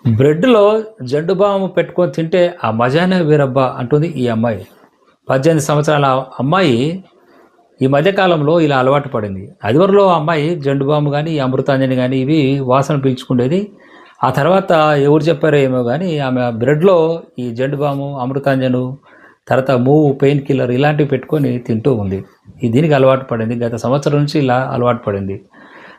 బ్రెడ్‌లో Zandu balm పెట్టుకొని తింటే ఆ మజానే వేరబ్బా! అంటుంది ఈ అమ్మాయి. 18 సంవత్సరాల అమ్మాయి ఈ మధ్య కాలంలో ఇలా అలవాటు పడింది. అదివరలో ఆ అమ్మాయి జండు బామ్ గాని, అమృతాంజన్ గాని ఇవి వాసన పీల్చుకునేది. ఆ తర్వాత ఎవరు చెప్పారో ఏమో గాని ఆమె బ్రెడ్‌లో ఈ జండు బాము, అమృతాంజను, తర్వాత మూవ్ పెయిన్ కిల్లర్ ఇలాంటివి పెట్టుకొని తింటూ ఉంది. దీనికి అలవాటు పడింది. గత సంవత్సరం నుంచి ఇలా అలవాటు పడింది.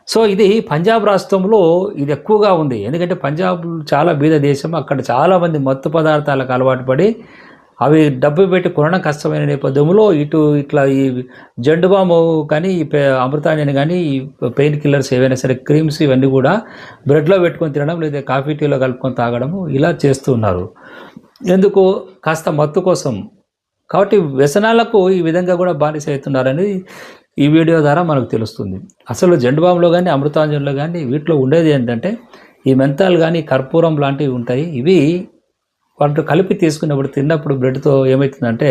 సో, ఇది పంజాబ్ రాష్ట్రంలో ఇది ఎక్కువగా ఉంది. ఎందుకంటే పంజాబ్ చాలా బీద దేశం. అక్కడ చాలామంది మత్తు పదార్థాలకు అలవాటు పడి, అవి డబ్బు పెట్టి కొనడం కష్టమైన నేపథ్యంలో ఇట్లా ఈ జండు బాము కానీ, ఈ అమృతాంజన్ గానీ, ఈ పెయిన్ కిల్లర్స్ ఏవైనా సరే క్రీమ్స్ ఇవన్నీ కూడా బ్రెడ్‌లో పెట్టుకొని తినడం, లేదా కాఫీ, టీలో కలుపుకొని తాగడము ఇలా చేస్తూ ఉన్నారు. ఎందుకు? కాస్త మత్తు కోసం. కాబట్టి వ్యసనాలకు ఈ విధంగా కూడా బానిస అవుతున్నారని ఈ వీడియో ద్వారా మనకు తెలుస్తుంది. అసలు జండు బామ్‌లో గానీ, అమృతాంజన్‌లో గానీ వీటిలో ఉండేది ఏంటంటే, ఈ మెంతాల్ గానీ, కర్పూరం లాంటివి ఉంటాయి. ఇవి వాటితో కలిపి తీసుకున్నప్పుడు తిన్నప్పుడు బ్రెడ్‌తో ఏమైతుందంటే,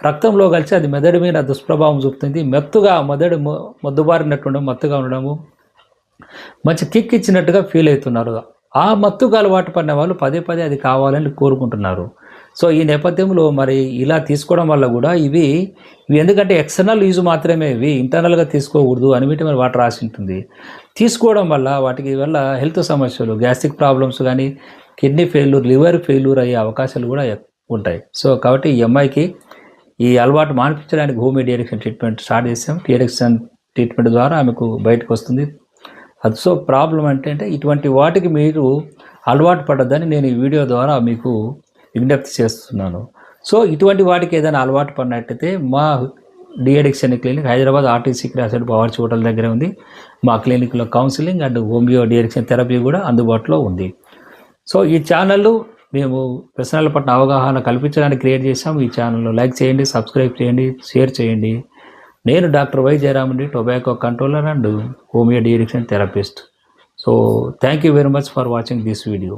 రక్తంలో కలిసి అది మెదడు మీద దుష్ప్రభావం చూపుతుంది. మెత్తుగా మెదడు మొద్దుబారినట్టు ఉండడం, మత్తుగా ఉండడము, మంచి కిక్ ఇచ్చినట్టుగా ఫీల్ అవుతున్నారు. ఆ మత్తుకు అలవాటు పడిన వాళ్ళు పదే పదే అది కావాలని కోరుకుంటున్నారు. సో, ఈ నేపథ్యంలో మరి ఇలా తీసుకోవడం వల్ల కూడా ఇవి ఎందుకంటే ఎక్స్టర్నల్ యూజ్ మాత్రమే, ఇవి ఇంటర్నల్‌గా తీసుకోకూడదు అని మరి వాటి రాసి ఉంటుంది. తీసుకోవడం వల్ల వాటికి వల్ల హెల్త్ సమస్యలు, గ్యాస్ట్రిక్ ప్రాబ్లమ్స్ కానీ, కిడ్నీ ఫెయిల్యూర్, లివర్ ఫెయిల్యూర్ అయ్యే అవకాశాలు కూడా ఉంటాయి. సో, కాబట్టి ఈ అమ్మాయికి ఈ అలవాటు మాన్పించడానికి హోమ్ డీ-అడిక్షన్ ట్రీట్మెంట్ స్టార్ట్ చేసాం. డీ-అడిక్షన్ ట్రీట్మెంట్ ద్వారా ఆమెకు బయటకు వస్తుంది. అది సో, ప్రాబ్లం అంటే ఇటువంటి వాటికి మీరు అలవాటు పడొద్దని నేను ఈ వీడియో ద్వారా మీకు విజ్ఞప్తి చేస్తున్నాను. సో, ఇటువంటి వాటికి ఏదైనా అలవాటు పడినట్టయితే మా de addiction clinic Hyderabad RTC cross road Bawarchi hotel దగ్గర ఉంది. మా క్లినిక్‌లో counselling and homeo de addiction therapy కూడా అందుబాటులో ఉంది. సో, ఈ ఛానల్ మేము వ్యసనాల పట్ల అవగాహన కల్పించడానికి క్రియేట్ చేశాం. ఈ ఛానల్‌ను లైక్ చేయండి, సబ్స్క్రైబ్ చేయండి, షేర్ చేయండి. నేను డాక్టర్ వై జయరామండి, tobacco controller and homeo de addiction therapist. So, thank you very much for watching this video.